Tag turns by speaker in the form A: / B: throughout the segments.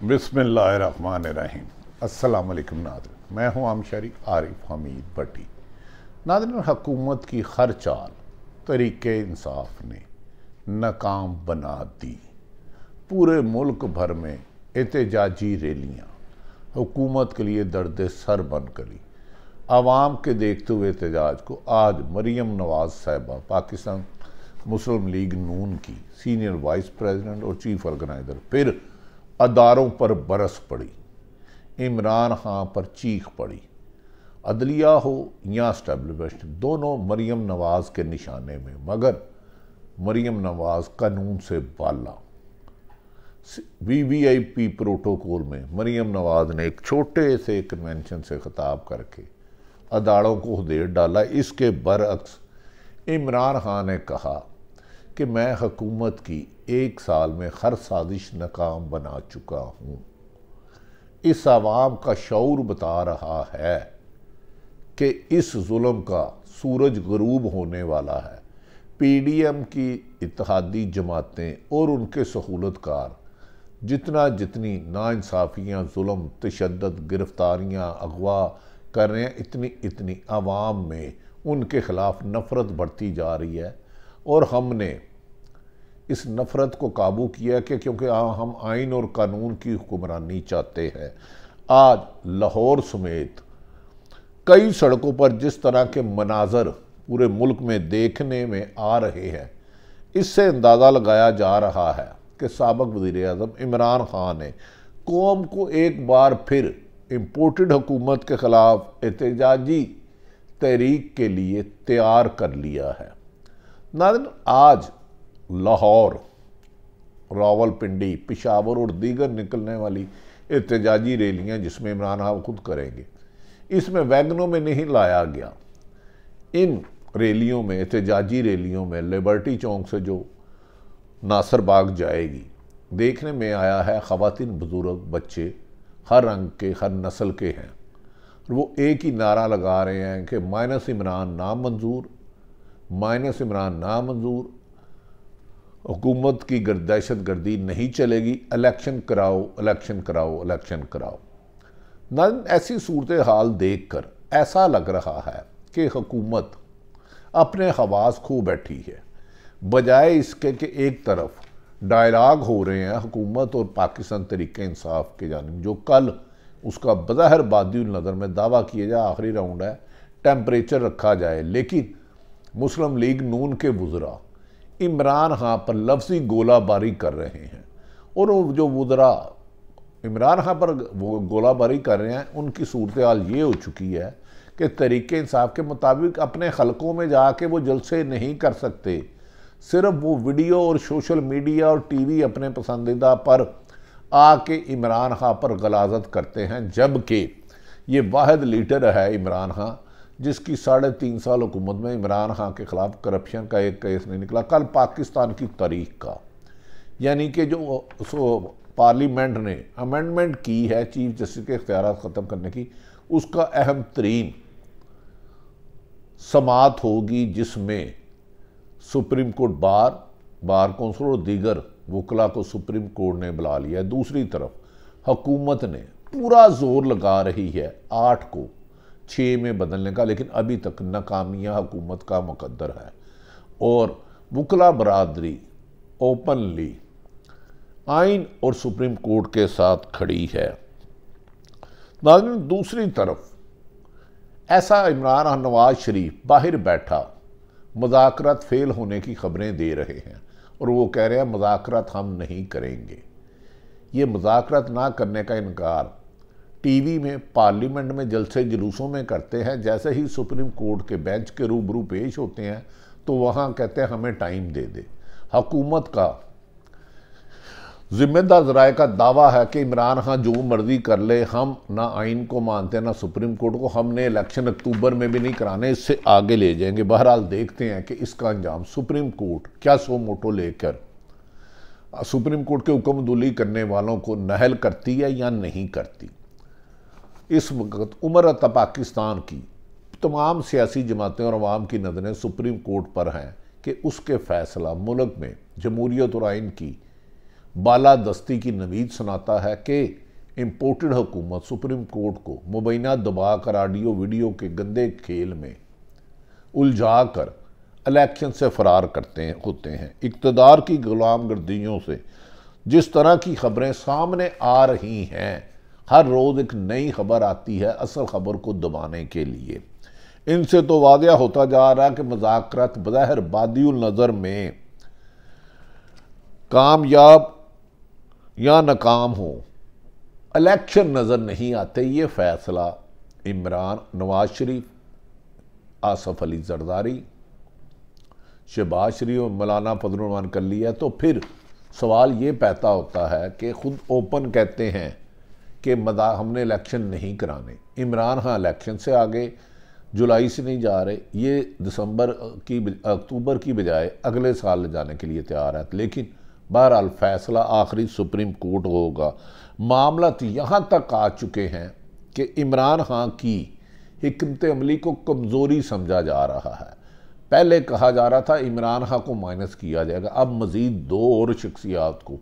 A: बिस्मिल्लाहिर्रहमानिर्रहीम। अस्सलाम वालेकुम नाज़रीन, मैं हूँ आमशरी आरिफ हमीद भट्टी। नाज़रीन, हुकूमत की हर चाल तरीके इंसाफ ने नाकाम बना दी। पूरे मुल्क भर में एहतजाजी रैलियाँ हुकूमत के लिए दर्द सर बन गई। आवाम के देखते हुए एहतजाज को आज मरियम नवाज साहिबा, पाकिस्तान मुस्लिम लीग नून की सीनियर वाइस प्रेसिडेंट और चीफ ऑर्गेनाइजर, फिर अदारों पर बरस पड़ी। इमरान खान पर चीख पड़ी। अदलिया हो या एस्टेब्लिशमेंट, दोनों मरियम नवाज के निशाने में, मगर मरियम नवाज कानून से बाला। VVIP प्रोटोकॉल में मरियम नवाज ने एक छोटे से कन्वेंशन से खिताब करके अदालतों को उधेड़ डाला। इसके बरअक्स इमरान खान ने कहा कि मैं हुकूमत की एक साल में हर साजिश नाकाम बना चुका हूँ। इस आवाम का शऊर बता रहा है कि इस जुल्म का सूरज गरूब होने वाला है। PDM की इत्तेहादी जमातें और उनके सहूलतकार जितनी नाइंसाफ़ियाँ, जुल्म, तशद्दुद, गिरफ्तारियाँ, अगवा कर रहे हैं, इतनी आवाम में उनके ख़िलाफ़ नफ़रत बढ़ती जा रही है। और हमने इस नफ़रत को काबू किया कि क्योंकि हम आइन और कानून की हुक्मरानी चाहते हैं। आज लाहौर समेत कई सड़कों पर जिस तरह के मनाजर पूरे मुल्क में देखने में आ रहे हैं, इससे अंदाज़ा लगाया जा रहा है कि साबिक़ वज़ीर-ए-आज़म इमरान खान ने कौम को एक बार फिर इम्पोर्टेड हुकूमत के ख़िलाफ़ एहतजाजी तहरीक के लिए तैयार कर लिया है। नाज़रीन, आज लाहौर, रावलपिंडी, पेशावर और दीगर निकलने वाली एहतजाजी रैलियाँ जिसमें इमरान खान खुद करेंगे, इसमें वैगनों में नहीं लाया गया। इन रैलियों में, एहतजाजी रैलियों में लिबर्टी चौक से जो नासर बाग जाएगी, देखने में आया है ख़वातीन, बुजुर्ग, बच्चे हर रंग के, हर नस्ल के हैं। वो एक ही नारा लगा रहे हैं कि माइनस इमरान नामंजूर, माइनस इमरान नामंजूर, हुकूमत की दहशत गर्दी नहीं चलेगी, इलेक्शन कराओ, इलेक्शन कराओ, इलेक्शन कराओ। न ऐसी सूरत हाल देख कर ऐसा लग रहा है कि हुकूमत अपने हवास खो बैठी है। बजाय इसके कि एक तरफ डायलॉग हो रहे हैं हुकूमत और पाकिस्तान तरीके इंसाफ के जानिब, जो कल उसका बज़ाहिर बादी नज़र में दावा किया जाए आखिरी राउंड है, टेम्परेचर रखा जाए, लेकिन मुस्लिम लीग नून के वुज़रा इमरान खान पर लफ्ज़ी गोलाबारी कर रहे हैं। और जो वुज़रा इमरान खान पर गोलाबारी कर रहे हैं, उनकी सूरत हाल ये हो चुकी है कि तरीके इंसाफ के मुताबिक अपने हलकों में जाके वो जलसे नहीं कर सकते। सिर्फ वो वीडियो और सोशल मीडिया और TV अपने पसंदीदा पर आके इमरान खान पर गलाजत करते हैं, जबकि ये वाहिद लीडर है इमरान खान जिसकी 3.5 साल हुकूमत में इमरान खान के ख़िलाफ़ करप्शन का एक केस नहीं निकला। कल पाकिस्तान की तारीख का, यानी कि जो पार्लियामेंट ने अमेंडमेंट की है चीफ जस्टिस के इख्तियारात ख़त्म करने की, उसका अहम तरीन समात होगी जिसमें सुप्रीम कोर्ट बार कौंसिल और दीगर वकला को सुप्रीम कोर्ट ने बुला लिया है। दूसरी तरफ हुकूमत ने पूरा जोर लगा रही है 8 को 6 में बदलने का, लेकिन अभी तक नाकामियाँ हुकूमत का मुकद्दर है। और वकला बरादरी ओपनली आइन और सुप्रीम कोर्ट के साथ खड़ी है। नाज़रीन, दूसरी तरफ ऐसा इमरान नवाज शरीफ बाहर बैठा मुज़ाकरात फेल होने की खबरें दे रहे हैं और वो कह रहे हैं मुज़ाकरात हम नहीं करेंगे। ये मुज़ाकरात ना करने का इनकार TV में, पार्लियामेंट में जलसे जुलूसों में करते हैं। जैसे ही सुप्रीम कोर्ट के बेंच के रूबरू पेश होते हैं तो वहाँ कहते हैं हमें टाइम दे दे। हुकूमत का जिम्मेदार ज़राए का दावा है कि इमरान खान जो मर्जी कर ले, हम ना आइन को मानते ना सुप्रीम कोर्ट को, हमने इलेक्शन अक्टूबर में भी नहीं कराने, इससे आगे ले जाएंगे। बहरहाल देखते हैं कि इसका अंजाम सुप्रीम कोर्ट क्या सो मोटो लेकर सुप्रीम कोर्ट के हुक्मदुली करने वालों को नहल करती है या नहीं करती। इस वक्त उमरत पाकिस्तान की तमाम सियासी जमातें और अवाम की नज़रें सुप्रीम कोर्ट पर हैं कि उसके फ़ैसला मुल्क में जमहूरियत और आइन की बालादस्ती की नवीद सुनाता है कि इम्पोर्टेड हुकूमत सुप्रीम कोर्ट को मुबैना दबा कर ऑडियो वीडियो के गंदे खेल में उलझा कर इलेक्शन से फरार होते हैं। इक़्तिदार की गुलामगर्दियों से जिस तरह की खबरें सामने आ रही हैं, हर रोज़ एक नई खबर आती है असल खबर को दबाने के लिए। इनसे तो वादिया होता जा रहा है कि मुज़ाकरात बज़ाहिर बादियुल नज़र में कामयाब या नाकाम हो, इलेक्शन नज़र नहीं आते। ये फैसला इमरान, नवाज शरीफ, आसफ अली जरदारी, शहबाज शरीफ और मौलाना फजलुर रहमान कर लिया। तो फिर सवाल ये पैदा होता है कि खुद ओपन कहते हैं कि हमने इलेक्शन नहीं कराने। इमरान हाँ इलेक्शन से आगे जुलाई से नहीं जा रहे, ये अक्टूबर की बजाय अगले साल ले जाने के लिए तैयार है। लेकिन बहरहाल फैसला आखिरी सुप्रीम कोर्ट होगा। मामला यहाँ तक आ चुके हैं कि इमरान खान की हिकमत अमली को कमज़ोरी समझा जा रहा है। पहले कहा जा रहा था इमरान खान को माइनस किया जाएगा, अब मज़ीद 2 और शख्सियात को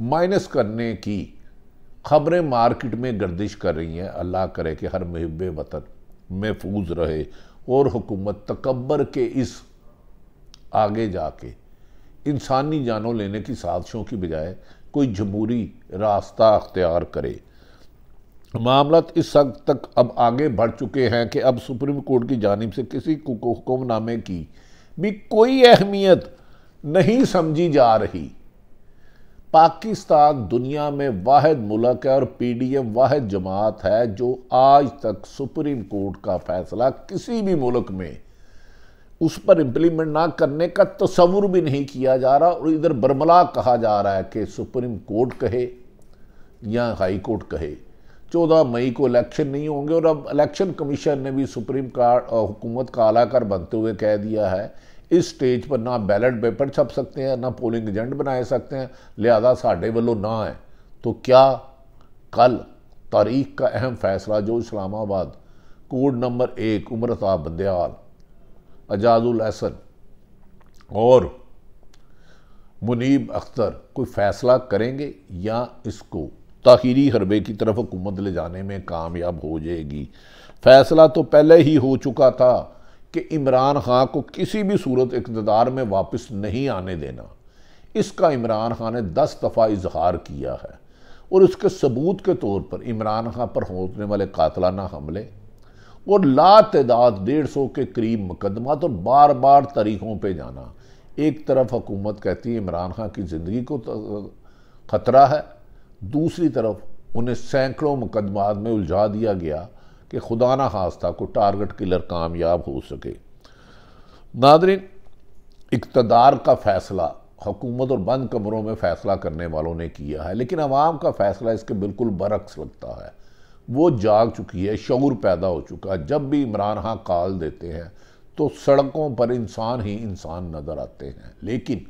A: माइनस करने की खबरें मार्केट में गर्दिश कर रही हैं। अल्लाह करे कि हर मुहिब्बे वतन महफूज रहे और हुकूमत तकब्बर के इस आगे जाके इंसानी जानों लेने की साजिशों की बजाय कोई जमहूरी रास्ता अख्तियार करे। मामला इस हद तक अब आगे बढ़ चुके हैं कि अब सुप्रीम कोर्ट की जानिब से किसी हुक्मनामे की भी कोई अहमियत नहीं समझी जा रही। पाकिस्तान दुनिया में वाहिद मुल्क है और PDM वाहिद जमात है जो आज तक सुप्रीम कोर्ट का फैसला किसी भी मुल्क में उस पर इम्प्लीमेंट ना करने का तस्वुर भी नहीं किया जा रहा। और इधर बरमला कहा जा रहा है कि सुप्रीम कोर्ट कहे या हाई कोर्ट कहे 14 मई को इलेक्शन नहीं होंगे। और अब इलेक्शन कमीशन ने भी सुप्रीम हुकूमत का आलाकार बनते हुए कह दिया है इस स्टेज पर ना बैलेट पेपर छप सकते हैं, ना पोलिंग एजेंट बनाए सकते हैं, लिहाजा साढ़े वालों ना है। तो क्या कल तारीख का अहम फैसला जो इस्लामाबाद कोड नंबर 1 उमर साहब बंदयाल, अजाजुल हसन और मुनीब अख्तर कोई फैसला करेंगे या इसको ताखीरी हरबे की तरफ हुकूमत ले जाने में कामयाब हो जाएगी? फैसला तो पहले ही हो चुका था कि इमरान खान को किसी भी सूरत इक़्तिदार में वापस नहीं आने देना। इसका इमरान खान ने 10 दफ़ा इजहार किया है और उसके सबूत के तौर पर इमरान खान पर होने वाले कातलाना हमले और लातदाद 150 के करीब मुकदमात और बार बार तारीखों पे जाना। एक तरफ हुकूमत कहती है इमरान खान की ज़िंदगी को ख़तरा है, दूसरी तरफ उन्हें सैकड़ों मुकदमात में उलझा दिया गया कि खुदा ना खास्ता को टारगेट किलर कामयाब हो सके। नादरीन, इक़्तिदार का फैसला हुकूमत और बंद कमरों में फ़ैसला करने वालों ने किया है, लेकिन अवाम का फ़ैसला इसके बिल्कुल बरक्स लगता है। वो जाग चुकी है, शऊर पैदा हो चुका है। जब भी इमरान खान कॉल देते हैं तो सड़कों पर इंसान ही इंसान नज़र आते हैं, लेकिन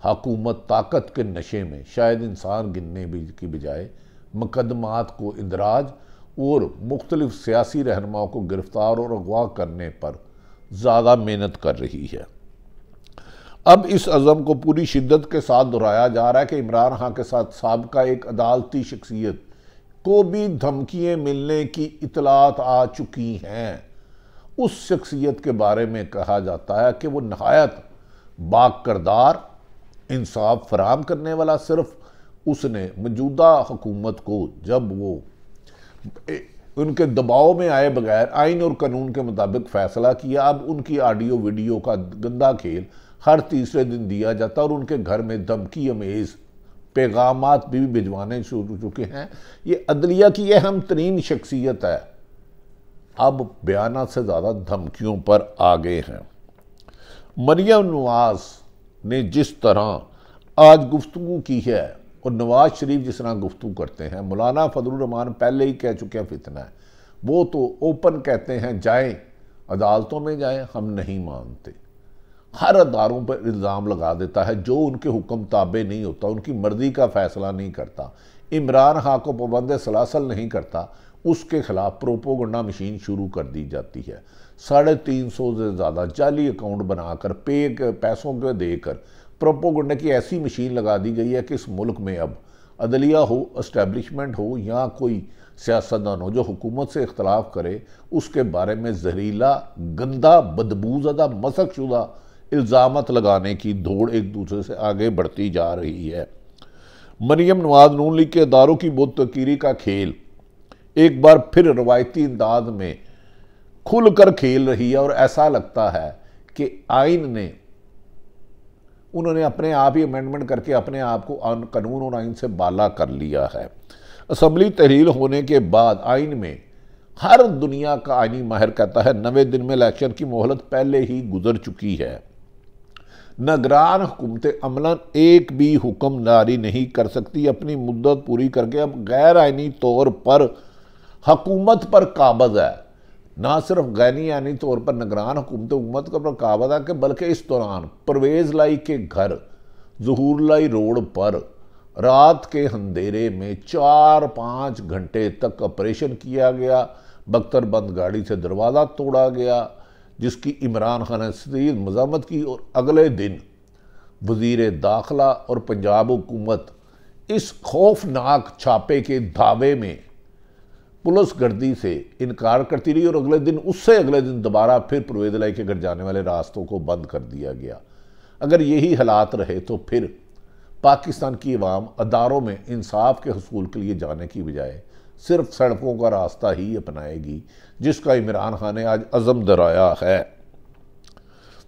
A: हुकूमत ताकत के नशे में शायद इंसान गिनने की बजाय मुकदमात को इंदराज और मुख्तलिफ सियासी रहनुमाओं को गिरफ्तार और अगवा करने पर ज़्यादा मेहनत कर रही है। अब इस अज़म को पूरी शिद्दत के साथ दोहराया जा रहा है कि इमरान खान के साथ साबिका एक अदालती शख्सियत को भी धमकियाँ मिलने की इतलात आ चुकी हैं। उस शख्सियत के बारे में कहा जाता है कि वो नहायत बाकिरदार, इंसाफ फराहम करने वाला, सिर्फ उसने मौजूदा हुकूमत को जब वो उनके दबाव में आए बगैर आइन और कानून के मुताबिक फ़ैसला किया, अब उनकी ऑडियो वीडियो का गंदा खेल हर तीसरे दिन दिया जाता और उनके घर में धमकी अमेज़ पैगामात भी भिजवाने शुरू चुके हैं। ये अदलिया की अहम तरीन शख्सियत है, अब बयानात से ज़्यादा धमकियों पर आ गए हैं। मरियम नवाज ने जिस तरह आज गुफ्तगू की है और नवाज शरीफ जिस तरह गुफ्तगू करते हैं, मौलाना फजलुर रहमान पहले ही कह चुके हैं फितना है। वो तो ओपन कहते हैं जाएं अदालतों में जाएं, हम नहीं मानते। हर अदारों पर इल्ज़ाम लगा देता है जो उनके हुक्म ताबे नहीं होता, उनकी मर्जी का फैसला नहीं करता, इमरान खान को पाबंद सलासल नहीं करता, उसके खिलाफ प्रोपोगंडा मशीन शुरू कर दी जाती है। 350 से ज़्यादा जाली अकाउंट बनाकर पैसों के देकर प्रोपोगंडा की ऐसी मशीन लगा दी गई है कि इस मुल्क में अब अदलिया हो, इस्टेब्लिशमेंट हो या कोई सियासतदान हो जो हुकूमत से इख्तलाफ करे, उसके बारे में जहरीला, गंदा, बदबूज़दा, मसकशुदा इल्ज़ामत लगाने की दौड़ एक दूसरे से आगे बढ़ती जा रही है। मरियम नवाज नून लीग के इदारों की बुतकीरी का खेल एक बार फिर रवायती अंदाज में खुलकर खेल रही है और ऐसा लगता है कि आइन ने उन्होंने अपने आप ही अमेंडमेंट करके अपने आप को कानून और आइन से बाला कर लिया है। असम्बली तहलील होने के बाद आइन में हर दुनिया का आइनी माहिर कहता है 90 दिन में इलेक्शन की मोहलत पहले ही गुजर चुकी है। निगरान हुकूमत अमलन एक भी हुक्म जारी नहीं कर सकती अपनी मुद्दत पूरी करके अब गैर आइनी तौर पर हुकूमत पर काबज़ है। ना सिर्फ गैर आइनी तौर पर निगरान हुकूमत पर काबज़ है कि बल्कि इस दौरान परवेज़ लाई के घर ज़हूर लाई रोड पर रात के अंधेरे में 4-5 घंटे तक ऑपरेशन किया गया। बख्तरबंद गाड़ी से दरवाज़ा तोड़ा गया जिसकी इमरान खान ने शदीद मज़म्मत की और अगले दिन वज़ीर दाखिला और पंजाब हुकूमत इस खौफनाक छापे के दावे में पुलिस गर्दी से इनकार करती रही और उससे अगले दिन दोबारा फिर परवेज़ लाई के घर जाने वाले रास्तों को बंद कर दिया गया। अगर यही हालात रहे तो फिर पाकिस्तान की अवाम अदारों में इंसाफ के हसूल के लिए जाने की बजाय सिर्फ सड़कों का रास्ता ही अपनाएगी, जिसका इमरान खान ने आज अज़म दराया है।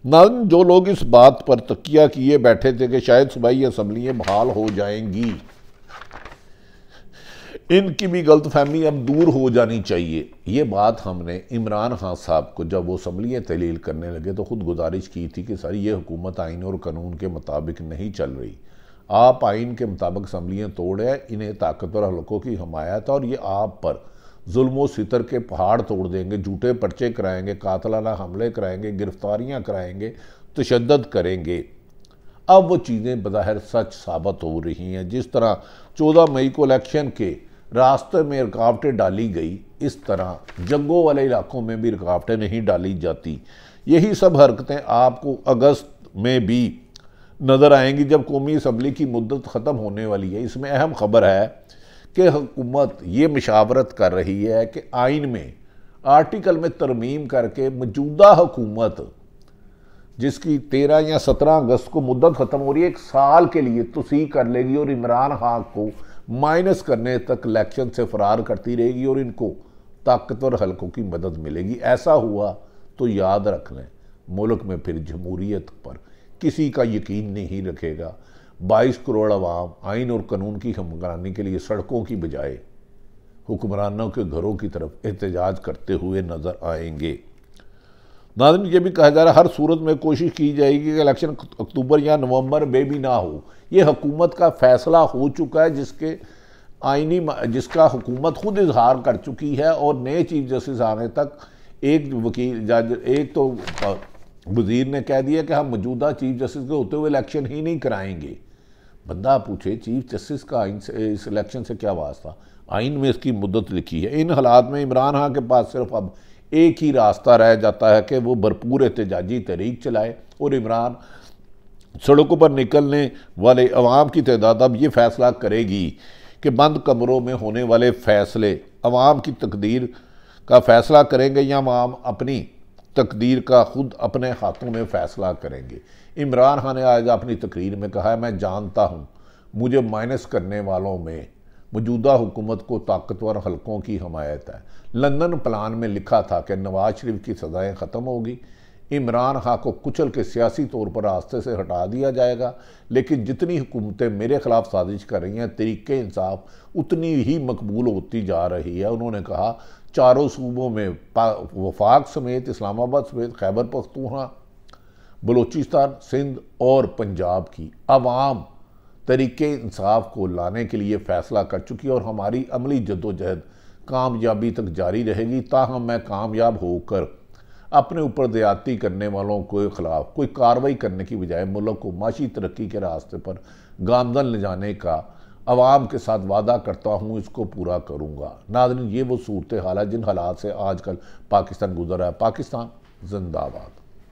A: नाज़रीन, जो लोग इस बात पर तकिया किए बैठे थे कि शायद सूबाई असम्बलियाँ बहाल हो जाएंगी, इनकी भी गलतफहमी अब दूर हो जानी चाहिए। ये बात हमने इमरान खान साहब को जब वो असम्बलियाँ तहलील करने लगे तो ख़ुद गुजारिश की थी कि सर ये हुकूमत आइन और कानून के मुताबिक नहीं चल रही, आप आइन के मुताबिक असम्बलियाँ तोड़े, इन्हें ताकतवर हलकों की हमायत और ये आप पर जुल्म सितर के पहाड़ तोड़ देंगे, झूठे पर्चे कराएंगे, कातलाना हमले कराएंगे, गिरफ्तारियाँ कराएंगे, तशद्दुद करेंगे। अब वो चीज़ें बज़ाहिर सच साबित हो रही हैं। जिस तरह 14 मई को इलेक्शन के रास्ते में रुकावटें डाली गई, इस तरह जंगों वाले इलाकों में भी रुकावटें नहीं डाली जाती। यही सब हरकतें आपको अगस्त में भी नज़र आएंगी जब कौमी असम्बली की मुद्दत ख़त्म होने वाली है। इसमें अहम खबर है कि हुकूमत ये मशावरत कर रही है कि आइन में आर्टिकल में तरमीम करके मौजूदा हुकूमत जिसकी 13 या 17 अगस्त को मुद्दत ख़त्म हो रही है, 1 साल के लिए तोसी कर लेगी और इमरान खान को माइनस करने तक इलेक्शन से फरार करती रहेगी और इनको ताकतवर हलकों की मदद मिलेगी। ऐसा हुआ तो याद रख लें, मुल्क में फिर जमहूरियत पर किसी का यकीन नहीं रखेगा। 22 करोड़ अवाम आइन और कानून की हमगानी के लिए सड़कों की बजाय हुक्मरानों के घरों की तरफ एहतजाज करते हुए नज़र आएंगे। नाज़रीन, ये भी कहा जा रहा है हर सूरत में कोशिश की जाएगी कि इलेक्शन अक्टूबर या नवंबर में भी ना हो। ये हुकूमत का फैसला हो चुका है जिसका हुकूमत खुद इजहार कर चुकी है और नए चीफ जस्टिस आने तक एक तो वजीर ने कह दिया कि हम मौजूदा चीफ जस्टिस के होते हुए इलेक्शन ही नहीं कराएंगे। बंदा पूछे चीफ जस्टिस का आइन से, इस इलेक्शन से क्या वास्ता? आइन में इसकी मुद्दत लिखी है। इन हालात में इमरान खान के पास सिर्फ अब एक ही रास्ता रह जाता है कि वो भरपूर एहतजाजी तहरीक चलाए और इमरान सड़कों पर निकलने वाले अवाम की तादाद अब ये फैसला करेगी कि बंद कमरों में होने वाले फैसले अवाम की तकदीर का फैसला करेंगे या अवाम अपनी तकदीर का खुद अपने हाथों में फैसला करेंगे। इमरान खान ने आज अपनी तकरीर में कहा है, मैं जानता हूँ मुझे माइनस करने वालों में मौजूदा हुकूमत को ताकतवर हलकों की हमायत है। लंदन प्लान में लिखा था कि नवाज शरीफ की सज़ाएँ ख़त्म होगी, इमरान खान को कुचल के सियासी तौर पर रास्ते से हटा दिया जाएगा, लेकिन जितनी हुकूमतें मेरे खिलाफ साजिश कर रही हैं तरीक़े इंसाफ उतनी ही मकबूल होती जा रही है। उन्होंने कहा चारों सूबों में वफाक समेत, इस्लामाबाद समेत, खैबर पख्तूनख्वा, बलूचिस्तान, सिंध और पंजाब की अवाम तरीक़े इंसाफ को लाने के लिए फ़ैसला कर चुकी है और हमारी अमली जद्दोजहद कामयाबी तक जारी रहेगी। ताहम मैं कामयाब होकर अपने ऊपर ज़्यादती करने वालों के ख़िलाफ़ कोई कार्रवाई करने की बजाय मुल्क को माशी तरक्की के रास्ते पर गामज़न ले जाने का अवाम के साथ वादा करता हूँ, इसको पूरा करूँगा। नाज़रीन, ये वो सूरत हाल है जिन हालात से आजकल पाकिस्तान गुजर रहा है। पाकिस्तान जिंदाबाद।